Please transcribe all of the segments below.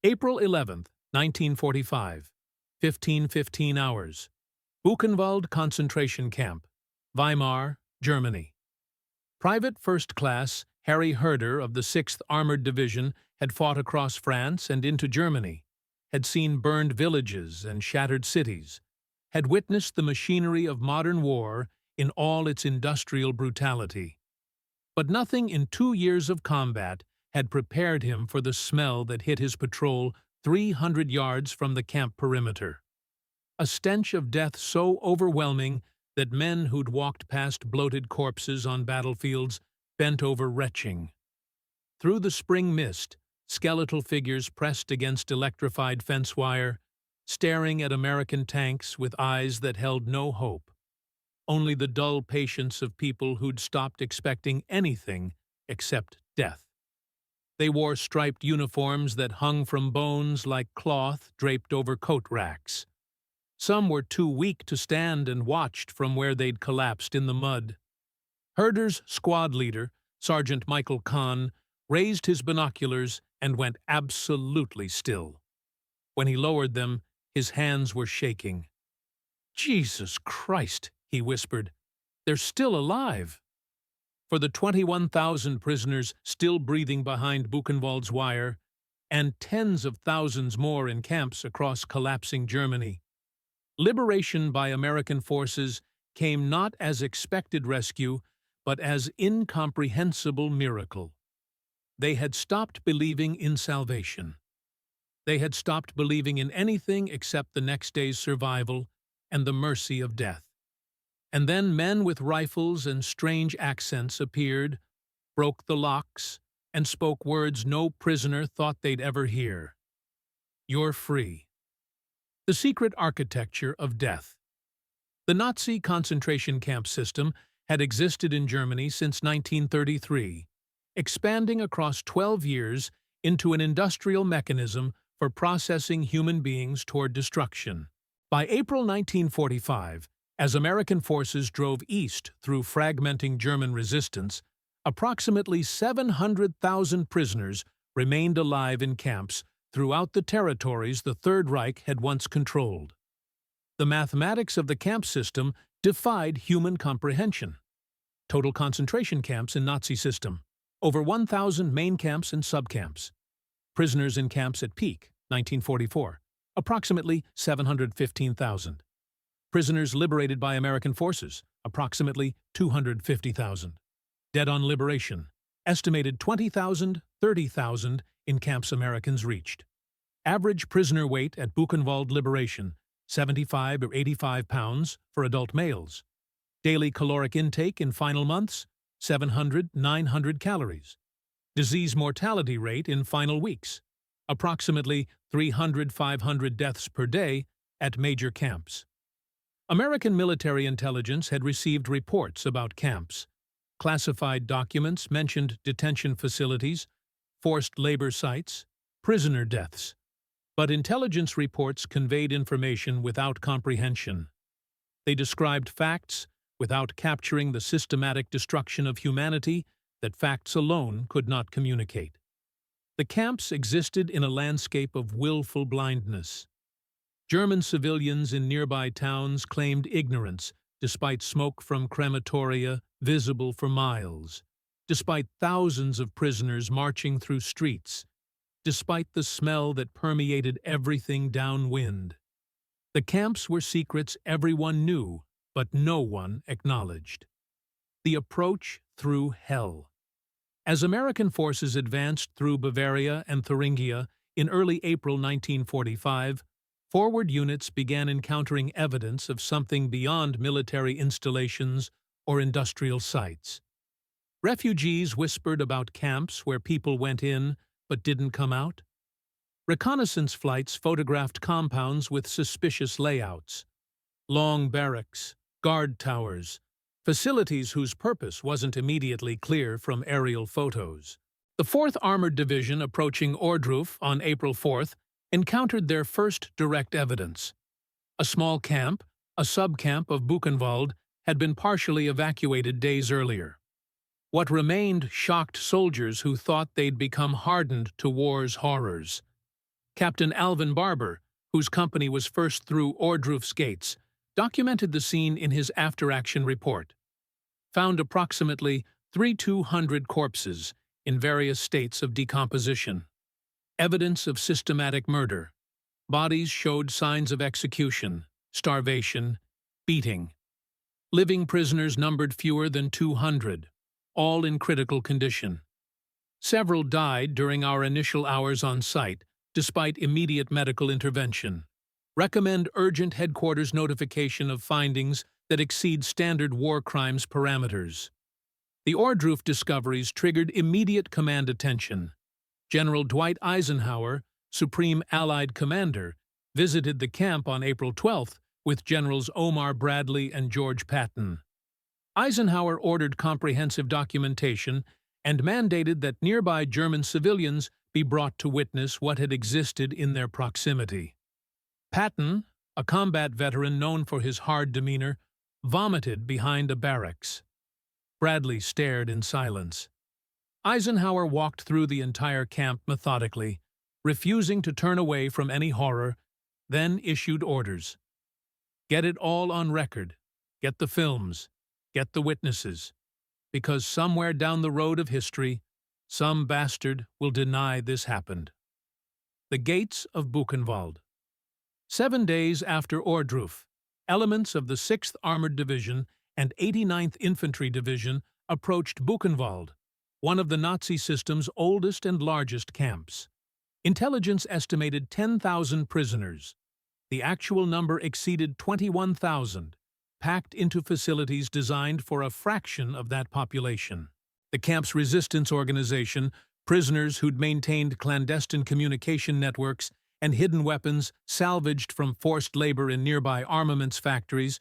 April 11th, 1945, 15:15 hours. Buchenwald concentration camp, Weimar, Germany. Private First Class Harry Herder of the 6th Armored Division had fought across France and into Germany, had seen burned villages and shattered cities, had witnessed the machinery of modern war in all its industrial brutality. But nothing in 2 years of combat had prepared him for the smell that hit his patrol 300 yards from the camp perimeter. A stench of death so overwhelming that men who'd walked past bloated corpses on battlefields bent over retching. Through the spring mist, skeletal figures pressed against electrified fence wire, staring at American tanks with eyes that held no hope. Only the dull patience of people who'd stopped expecting anything except death. They wore striped uniforms that hung from bones like cloth draped over coat racks. Some were too weak to stand and watched from where they'd collapsed in the mud. Herder's squad leader, Sergeant Michael Kahn, raised his binoculars and went absolutely still. When he lowered them, his hands were shaking. "Jesus Christ," he whispered, "they're still alive." For the 21,000 prisoners still breathing behind Buchenwald's wire, and tens of thousands more in camps across collapsing Germany, liberation by American forces came not as expected rescue, but as incomprehensible miracle. They had stopped believing in salvation. They had stopped believing in anything except the next day's survival and the mercy of death. And then men with rifles and strange accents appeared, broke the locks, and spoke words no prisoner thought they'd ever hear. "You're free." The secret architecture of death. The Nazi concentration camp system had existed in Germany since 1933, expanding across 12 years into an industrial mechanism for processing human beings toward destruction. By April 1945, as American forces drove east through fragmenting German resistance, approximately 700,000 prisoners remained alive in camps throughout the territories the Third Reich had once controlled. The mathematics of the camp system defied human comprehension. Total concentration camps in Nazi system. Over 1,000 main camps and subcamps. Prisoners in camps at peak, 1944. Approximately 715,000. Prisoners liberated by American forces, approximately 250,000. Dead on liberation, estimated 20,000, 30,000 in camps Americans reached. Average prisoner weight at Buchenwald liberation, 75 or 85 pounds for adult males. Daily caloric intake in final months, 700, 900 calories. Disease mortality rate in final weeks, approximately 300, 500 deaths per day at major camps. American military intelligence had received reports about camps. Classified documents mentioned detention facilities, forced labor sites, prisoner deaths. But intelligence reports conveyed information without comprehension. They described facts without capturing the systematic destruction of humanity that facts alone could not communicate. The camps existed in a landscape of willful blindness. German civilians in nearby towns claimed ignorance despite smoke from crematoria visible for miles, despite thousands of prisoners marching through streets, despite the smell that permeated everything downwind. The camps were secrets everyone knew, but no one acknowledged. The approach through hell. As American forces advanced through Bavaria and Thuringia in early April 1945, forward units began encountering evidence of something beyond military installations or industrial sites. Refugees whispered about camps where people went in but didn't come out. Reconnaissance flights photographed compounds with suspicious layouts. Long barracks, guard towers, facilities whose purpose wasn't immediately clear from aerial photos. The 4th Armored Division approaching Ohrdruf on April 4th encountered their first direct evidence. A small camp, a subcamp of Buchenwald, had been partially evacuated days earlier. What remained shocked soldiers who thought they'd become hardened to war's horrors. Captain Alvin Barber, whose company was first through Ohrdruf's gates, documented the scene in his after-action report. Found approximately 3,200 corpses in various states of decomposition. Evidence of systematic murder. Bodies showed signs of execution, starvation, beating. Living prisoners numbered fewer than 200, all in critical condition. Several died during our initial hours on site, despite immediate medical intervention. Recommend urgent headquarters notification of findings that exceed standard war crimes parameters. The Ohrdruf discoveries triggered immediate command attention. General Dwight Eisenhower, Supreme Allied Commander, visited the camp on April 12th with Generals Omar Bradley and George Patton. Eisenhower ordered comprehensive documentation and mandated that nearby German civilians be brought to witness what had existed in their proximity. Patton, a combat veteran known for his hard demeanor, vomited behind a barracks. Bradley stared in silence. Eisenhower walked through the entire camp methodically, refusing to turn away from any horror, then issued orders. Get it all on record. Get the films. Get the witnesses. Because somewhere down the road of history, some bastard will deny this happened. The gates of Buchenwald. 7 days after Ohrdruf, elements of the 6th Armored Division and 89th Infantry Division approached Buchenwald, one of the Nazi system's oldest and largest camps. Intelligence estimated 10,000 prisoners. The actual number exceeded 21,000, packed into facilities designed for a fraction of that population. The camp's resistance organization, prisoners who'd maintained clandestine communication networks and hidden weapons salvaged from forced labor in nearby armaments factories,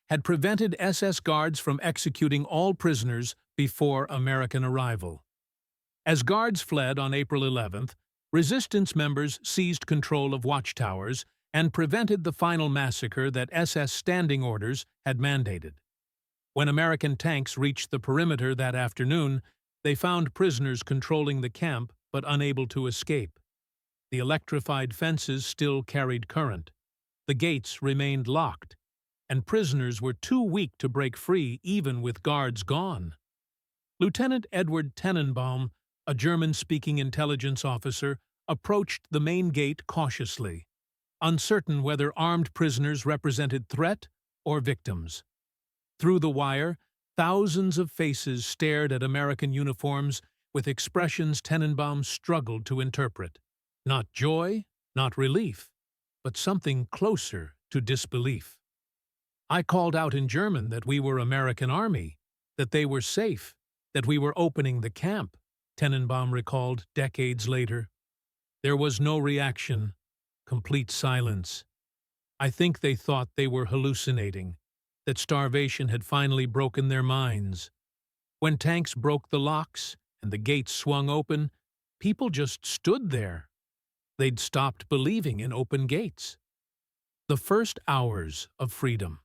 had prevented SS guards from executing all prisoners before American arrival. As guards fled on April 11th, resistance members seized control of watchtowers and prevented the final massacre that SS standing orders had mandated. When American tanks reached the perimeter that afternoon, they found prisoners controlling the camp but unable to escape. The electrified fences still carried current. The gates remained locked, and prisoners were too weak to break free even with guards gone. Lieutenant Edward Tenenbaum, a German-speaking intelligence officer, approached the main gate cautiously, uncertain whether armed prisoners represented threat or victims. Through the wire, thousands of faces stared at American uniforms with expressions Tenenbaum struggled to interpret. Not joy, not relief, but something closer to disbelief. I called out in German that we were American Army, that they were safe, that we were opening the camp, Tenenbaum recalled decades later. There was no reaction, complete silence. I think they thought they were hallucinating, that starvation had finally broken their minds. When tanks broke the locks and the gates swung open, people just stood there. They'd stopped believing in open gates. The first hours of freedom.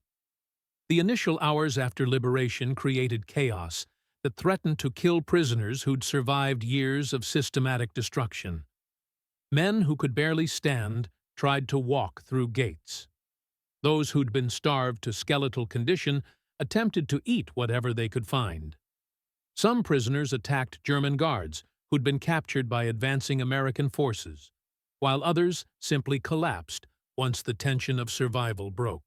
The initial hours after liberation created chaos that threatened to kill prisoners who'd survived years of systematic destruction. Men who could barely stand tried to walk through gates. Those who'd been starved to skeletal condition attempted to eat whatever they could find. Some prisoners attacked German guards who'd been captured by advancing American forces, while others simply collapsed once the tension of survival broke.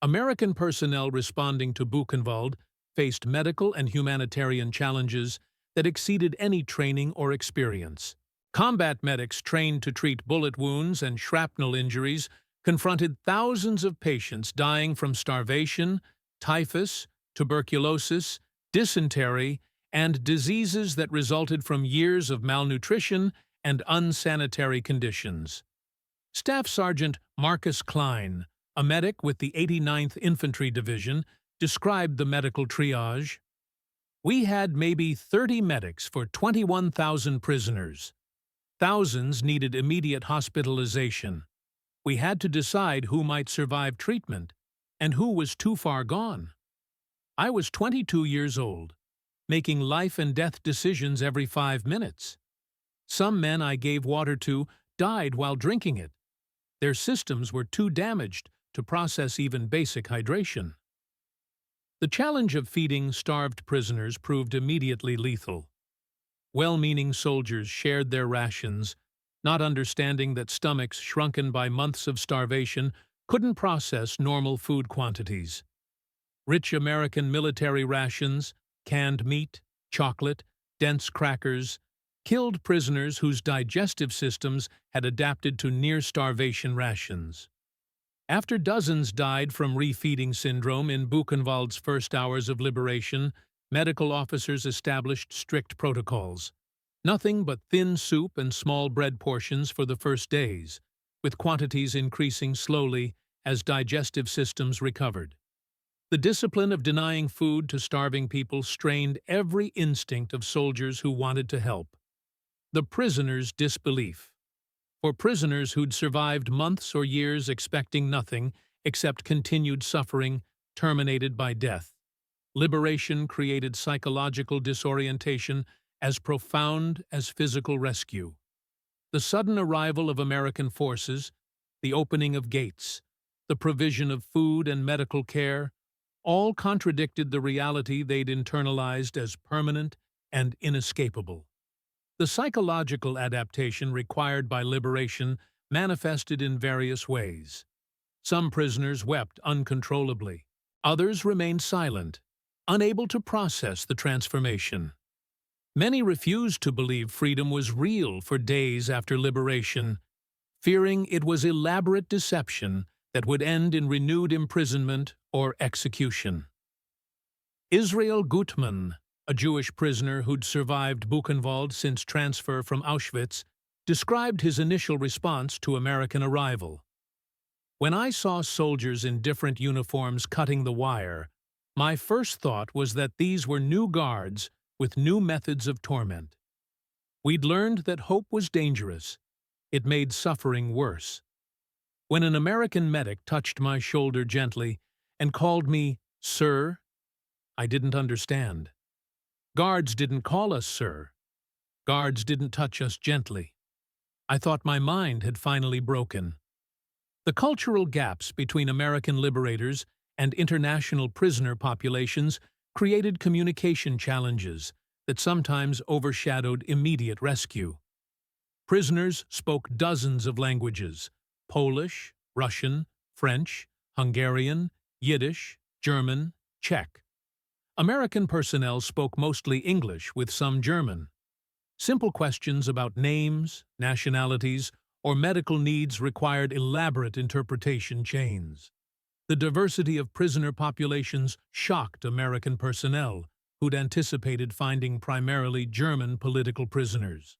American personnel responding to Buchenwald faced medical and humanitarian challenges that exceeded any training or experience. Combat medics trained to treat bullet wounds and shrapnel injuries confronted thousands of patients dying from starvation, typhus, tuberculosis, dysentery, and diseases that resulted from years of malnutrition and unsanitary conditions. Staff Sergeant Marcus Klein, a medic with the 89th Infantry Division, described the medical triage. We had maybe 30 medics for 21,000 prisoners. Thousands needed immediate hospitalization. We had to decide who might survive treatment and who was too far gone. I was 22 years old, making life and death decisions every 5 minutes. Some men I gave water to died while drinking it. Their systems were too damaged to process even basic hydration. The challenge of feeding starved prisoners proved immediately lethal. Well-meaning soldiers shared their rations, not understanding that stomachs shrunken by months of starvation couldn't process normal food quantities. Rich American military rations, canned meat, chocolate, dense crackers, killed prisoners whose digestive systems had adapted to near-starvation rations. After dozens died from refeeding syndrome in Buchenwald's first hours of liberation, medical officers established strict protocols. Nothing but thin soup and small bread portions for the first days, with quantities increasing slowly as digestive systems recovered. The discipline of denying food to starving people strained every instinct of soldiers who wanted to help. The prisoners' disbelief. For prisoners who'd survived months or years expecting nothing except continued suffering, terminated by death, liberation created psychological disorientation as profound as physical rescue. The sudden arrival of American forces, the opening of gates, the provision of food and medical care, all contradicted the reality they'd internalized as permanent and inescapable. The psychological adaptation required by liberation manifested in various ways. Some prisoners wept uncontrollably. Others remained silent, unable to process the transformation. Many refused to believe freedom was real for days after liberation, fearing it was elaborate deception that would end in renewed imprisonment or execution. Israel Gutmann, a Jewish prisoner who'd survived Buchenwald since transfer from Auschwitz, described his initial response to American arrival. "When I saw soldiers in different uniforms cutting the wire, my first thought was that these were new guards with new methods of torment. We'd learned that hope was dangerous. It made suffering worse. When an American medic touched my shoulder gently and called me sir, I didn't understand. Guards didn't call us sir. Guards didn't touch us gently. I thought my mind had finally broken." The cultural gaps between American liberators and international prisoner populations created communication challenges that sometimes overshadowed immediate rescue. Prisoners spoke dozens of languages: Polish, Russian, French, Hungarian, Yiddish, German, Czech. American personnel spoke mostly English with some German. Simple questions about names, nationalities, or medical needs required elaborate interpretation chains. The diversity of prisoner populations shocked American personnel, who'd anticipated finding primarily German political prisoners.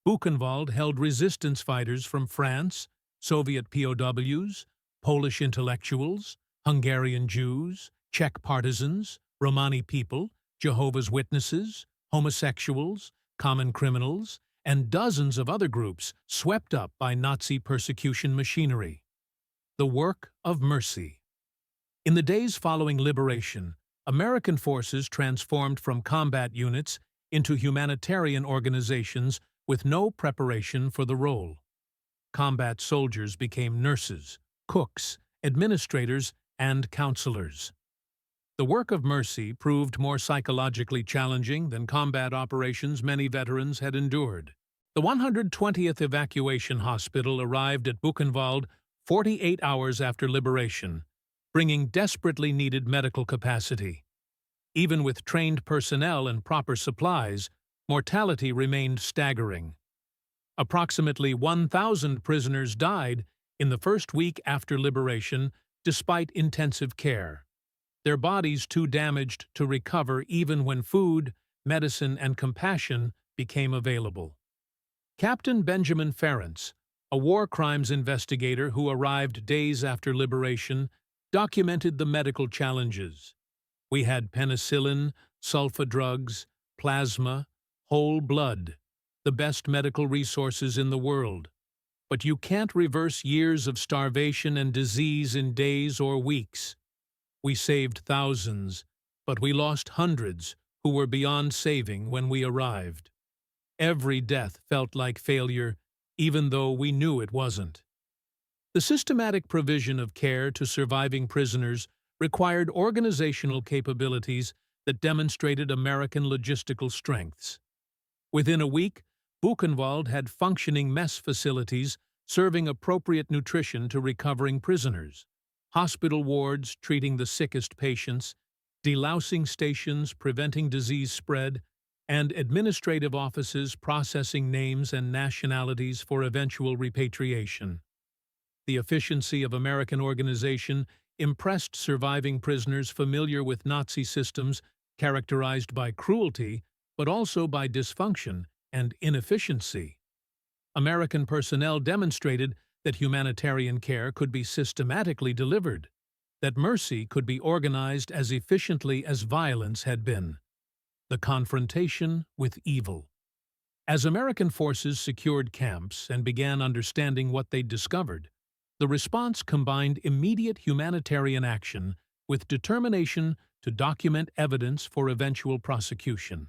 Buchenwald held resistance fighters from France, Soviet POWs, Polish intellectuals, Hungarian Jews, Czech partisans, Romani people, Jehovah's Witnesses, homosexuals, common criminals, and dozens of other groups swept up by Nazi persecution machinery. The work of mercy. In the days following liberation, American forces transformed from combat units into humanitarian organizations with no preparation for the role. Combat soldiers became nurses, cooks, administrators, and counselors. The work of mercy proved more psychologically challenging than combat operations many veterans had endured. The 120th Evacuation Hospital arrived at Buchenwald 48 hours after liberation, bringing desperately needed medical capacity. Even with trained personnel and proper supplies, mortality remained staggering. Approximately 1,000 prisoners died in the first week after liberation, despite intensive care. Their bodies too damaged to recover even when food, medicine, and compassion became available. Captain Benjamin Ference, a war crimes investigator who arrived days after liberation, documented the medical challenges. "We had penicillin, sulfa drugs, plasma, whole blood, the best medical resources in the world. But you can't reverse years of starvation and disease in days or weeks. We saved thousands, but we lost hundreds who were beyond saving when we arrived. Every death felt like failure, even though we knew it wasn't. The systematic provision of care to surviving prisoners required organizational capabilities that demonstrated American logistical strengths. Within a week, Buchenwald had functioning mess facilities serving appropriate nutrition to recovering prisoners, hospital wards treating the sickest patients, delousing stations preventing disease spread, and administrative offices processing names and nationalities for eventual repatriation. The efficiency of American organization impressed surviving prisoners familiar with Nazi systems characterized by cruelty, but also by dysfunction and inefficiency. American personnel demonstrated that humanitarian care could be systematically delivered, that mercy could be organized as efficiently as violence had been. The confrontation with evil. As American forces secured camps and began understanding what they'd discovered, the response combined immediate humanitarian action with determination to document evidence for eventual prosecution.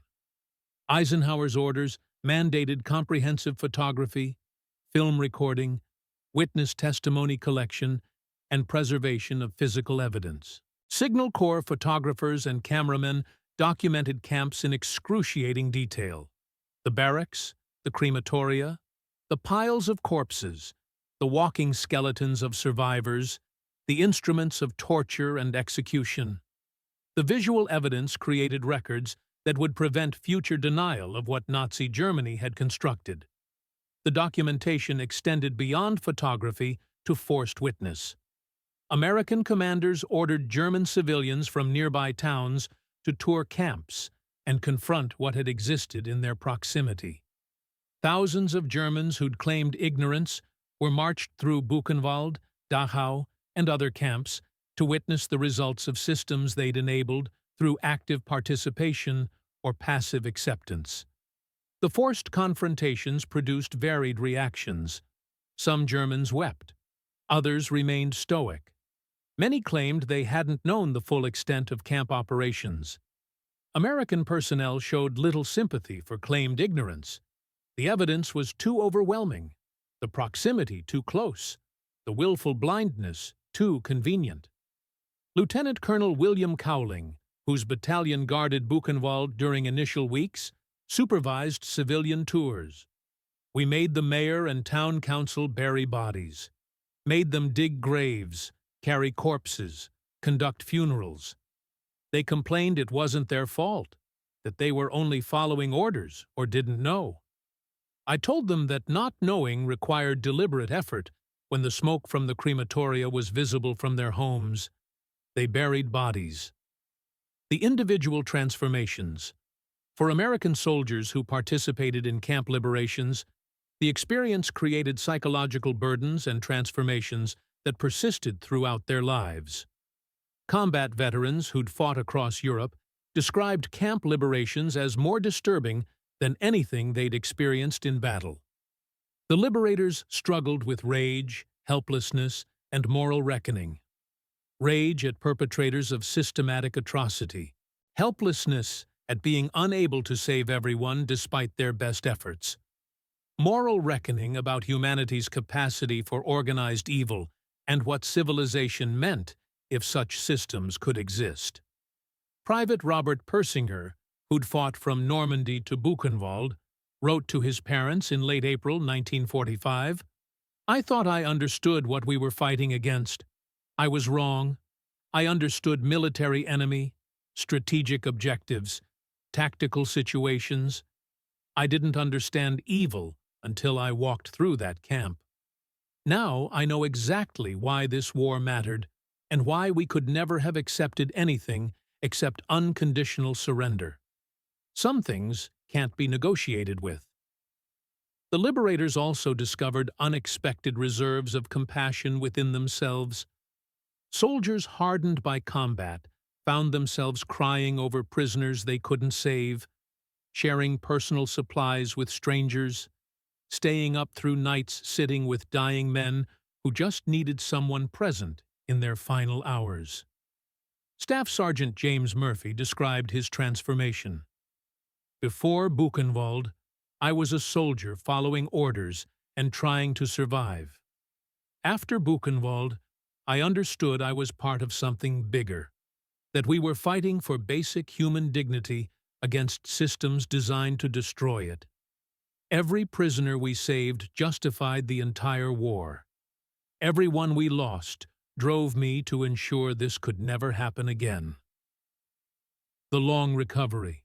Eisenhower's orders mandated comprehensive photography, film recording, witness testimony collection, and preservation of physical evidence. Signal Corps photographers and cameramen documented camps in excruciating detail. The barracks, the crematoria, the piles of corpses, the walking skeletons of survivors, the instruments of torture and execution. The visual evidence created records that would prevent future denial of what Nazi Germany had constructed. The documentation extended beyond photography to forced witness. American commanders ordered German civilians from nearby towns to tour camps and confront what had existed in their proximity. Thousands of Germans who'd claimed ignorance were marched through Buchenwald, Dachau, and other camps to witness the results of systems they'd enabled through active participation or passive acceptance. The forced confrontations produced varied reactions. Some Germans wept. Others remained stoic. Many claimed they hadn't known the full extent of camp operations. American personnel showed little sympathy for claimed ignorance. The evidence was too overwhelming, the proximity too close, the willful blindness too convenient. Lieutenant Colonel William Cowling, whose battalion guarded Buchenwald during initial weeks, supervised civilian tours. We made the mayor and town council bury bodies, made them dig graves, carry corpses, conduct funerals. They complained it wasn't their fault, that they were only following orders or didn't know. I told them that not knowing required deliberate effort when the smoke from the crematoria was visible from their homes. They buried bodies. The individual transformations. For American soldiers who participated in camp liberations, the experience created psychological burdens and transformations that persisted throughout their lives. Combat veterans who'd fought across Europe described camp liberations as more disturbing than anything they'd experienced in battle. The liberators struggled with rage, helplessness, and moral reckoning. Rage at perpetrators of systematic atrocity. Helplessness at being unable to save everyone despite their best efforts. Moral reckoning about humanity's capacity for organized evil and what civilization meant if such systems could exist. Private Robert Persinger, who'd fought from Normandy to Buchenwald, wrote to his parents in late April 1945, "I thought I understood what we were fighting against. I was wrong. I understood military enemy, strategic objectives, tactical situations. I didn't understand evil until I walked through that camp. Now I know exactly why this war mattered and why we could never have accepted anything except unconditional surrender. Some things can't be negotiated with." The liberators also discovered unexpected reserves of compassion within themselves. Soldiers hardened by combat found themselves crying over prisoners they couldn't save, sharing personal supplies with strangers, staying up through nights sitting with dying men who just needed someone present in their final hours. Staff Sergeant James Murphy described his transformation. "Before Buchenwald, I was a soldier following orders and trying to survive. After Buchenwald, I understood I was part of something bigger, that we were fighting for basic human dignity against systems designed to destroy it. Every prisoner we saved justified the entire war. Every one we lost drove me to ensure this could never happen again. The long recovery.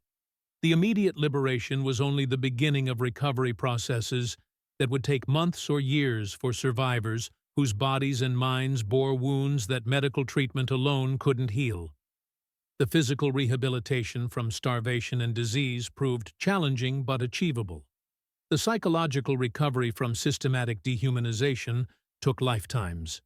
The immediate liberation was only the beginning of recovery processes that would take months or years for survivors whose bodies and minds bore wounds that medical treatment alone couldn't heal. The physical rehabilitation from starvation and disease proved challenging but achievable. The psychological recovery from systematic dehumanization took lifetimes.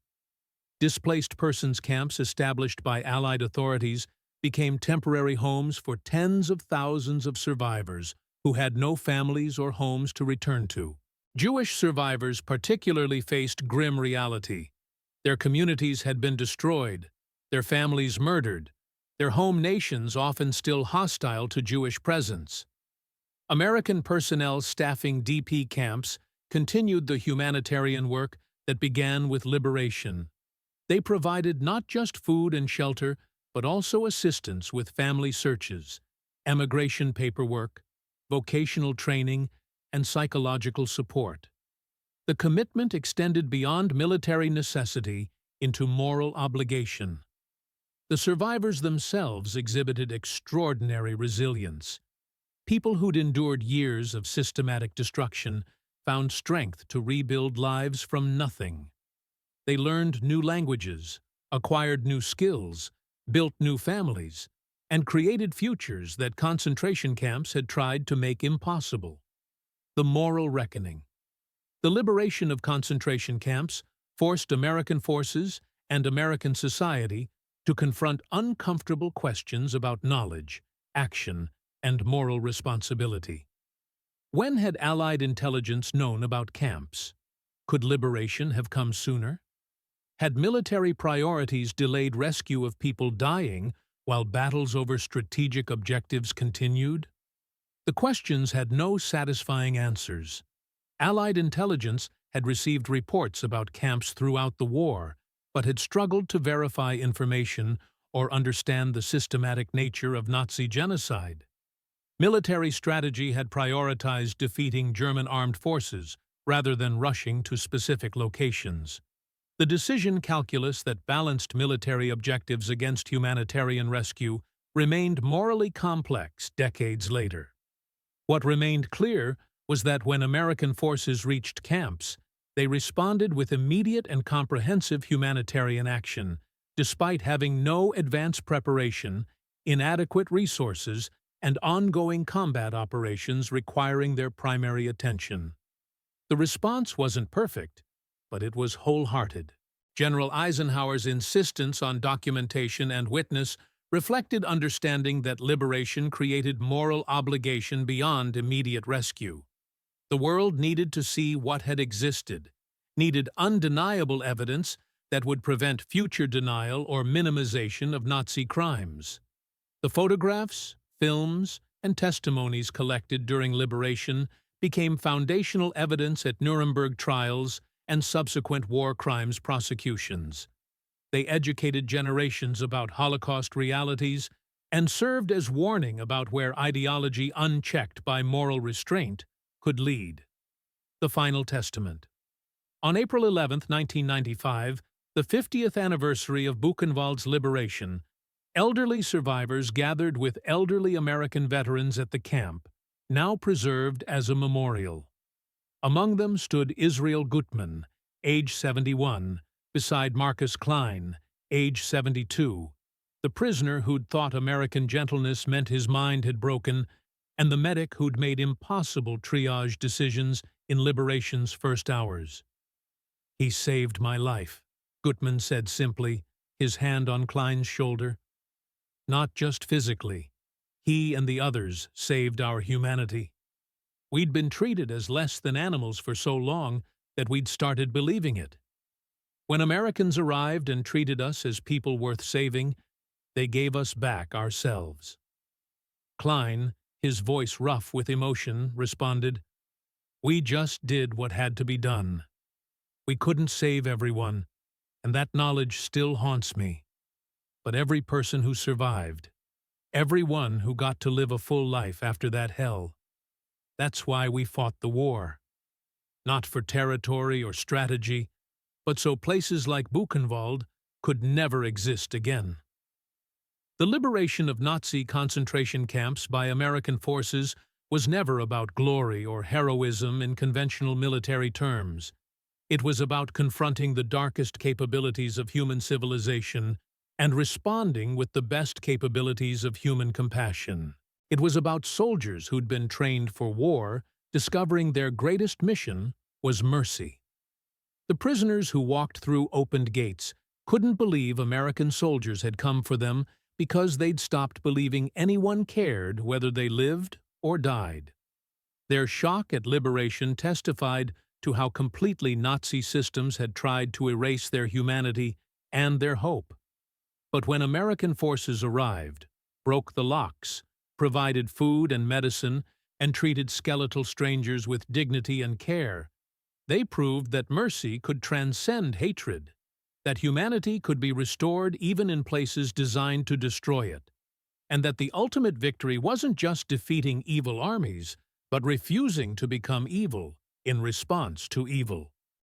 Displaced persons camps established by Allied authorities became temporary homes for tens of thousands of survivors who had no families or homes to return to. Jewish survivors particularly faced grim reality. Their communities had been destroyed, their families murdered, their home nations often still hostile to Jewish presence. American personnel staffing DP camps continued the humanitarian work that began with Liberation. They provided not just food and shelter, but also assistance with family searches, emigration paperwork, vocational training, and psychological support. The commitment extended beyond military necessity into moral obligation. The survivors themselves exhibited extraordinary resilience. People who'd endured years of systematic destruction found strength to rebuild lives from nothing. They learned new languages, acquired new skills, built new families, and created futures that concentration camps had tried to make impossible. The moral reckoning. The liberation of concentration camps forced American forces and American society to confront uncomfortable questions about knowledge, action, and moral responsibility. When had Allied intelligence known about camps? Could liberation have come sooner? Had military priorities delayed rescue of people dying while battles over strategic objectives continued? The questions had no satisfying answers. Allied intelligence had received reports about camps throughout the war, but had struggled to verify information or understand the systematic nature of Nazi genocide. Military strategy had prioritized defeating German armed forces rather than rushing to specific locations. The decision calculus that balanced military objectives against humanitarian rescue remained morally complex decades later. What remained clear was that when American forces reached camps, they responded with immediate and comprehensive humanitarian action, despite having no advance preparation, inadequate resources, and ongoing combat operations requiring their primary attention. The response wasn't perfect, but it was wholehearted. General Eisenhower's insistence on documentation and witness reflected understanding that liberation created moral obligation beyond immediate rescue. The world needed to see what had existed, needed undeniable evidence that would prevent future denial or minimization of Nazi crimes. The photographs, films, and testimonies collected during liberation became foundational evidence at Nuremberg trials and subsequent war crimes prosecutions. They educated generations about Holocaust realities and served as warning about where ideology unchecked by moral restraint could lead. The Final Testament. On April 11, 1995, the 50th anniversary of Buchenwald's liberation, elderly survivors gathered with elderly American veterans at the camp, now preserved as a memorial. Among them stood Israel Gutman, age 71, beside Marcus Klein, age 72, the prisoner who'd thought American gentleness meant his mind had broken, and the medic who'd made impossible triage decisions in liberation's first hours. "He saved my life," Gutman said simply, his hand on Klein's shoulder. "Not just physically. He and the others saved our humanity. We'd been treated as less than animals for so long that we'd started believing it. When Americans arrived and treated us as people worth saving, they gave us back ourselves." Klein, his voice rough with emotion, responded, We just did what had to be done. We couldn't save everyone, and that knowledge still haunts me. But every person who survived, everyone who got to live a full life after that hell, that's why we fought the war. Not for territory or strategy, but so places like Buchenwald could never exist again. The liberation of Nazi concentration camps by American forces was never about glory or heroism in conventional military terms. It was about confronting the darkest capabilities of human civilization and responding with the best capabilities of human compassion. It was about soldiers who'd been trained for war, discovering their greatest mission was mercy. The prisoners who walked through opened gates couldn't believe American soldiers had come for them because they'd stopped believing anyone cared whether they lived or died. Their shock at liberation testified to how completely Nazi systems had tried to erase their humanity and their hope. But when American forces arrived, broke the locks, provided food and medicine, and treated skeletal strangers with dignity and care, they proved that mercy could transcend hatred, that humanity could be restored even in places designed to destroy it, and that the ultimate victory wasn't just defeating evil armies, but refusing to become evil in response to evil.